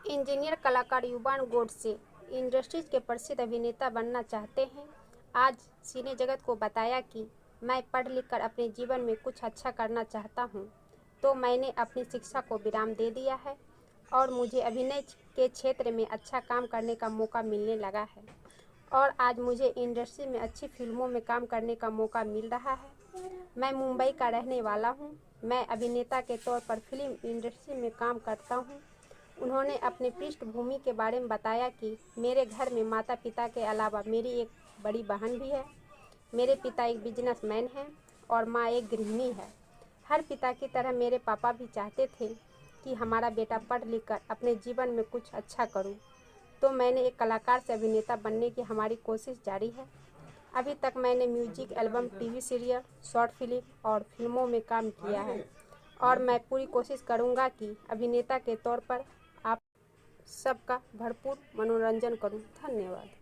Engineer कलाकार युवान Godse industries के प्रसिद्ध अभिनेता बनना चाहते हैं। आज सिने जगत को बताया कि मैं पढ़ लिख कर अपने जीवन में कुछ अच्छा करना चाहता हूं, तो मैंने अपनी शिक्षा को विराम दे दिया है और मुझे अभिनय के क्षेत्र में अच्छा काम करने का मौका मिलने लगा है और आज मुझे इंडस्ट्री में अच्छी फिल्मों में काम करने का मौका मिल रहा है। मैं मुंबई का रहने वाला हूं। मैं अभिनेता के तौर पर फिल्म इंडस्ट्री में काम करता हूं। उन्होंने अपनी पृष्ठभूमि के बारे में बताया कि मेरे घर में माता पिता के अलावा मेरी एक बड़ी बहन भी है। मेरे पिता एक बिजनेसमैन हैं और माँ एक गृहिणी है। हर पिता की तरह मेरे पापा भी चाहते थे कि हमारा बेटा पढ़ लिख कर अपने जीवन में कुछ अच्छा करूं, तो मैंने एक कलाकार से अभिनेता बनने की हमारी कोशिश जारी है। अभी तक मैंने music album, TV serial, short film और फिल्मों में काम किया है और मैं पूरी कोशिश करूंगा कि अभिनेता के तौर पर आप सबका भरपूर मनोरंजन करूं। धन्यवाद।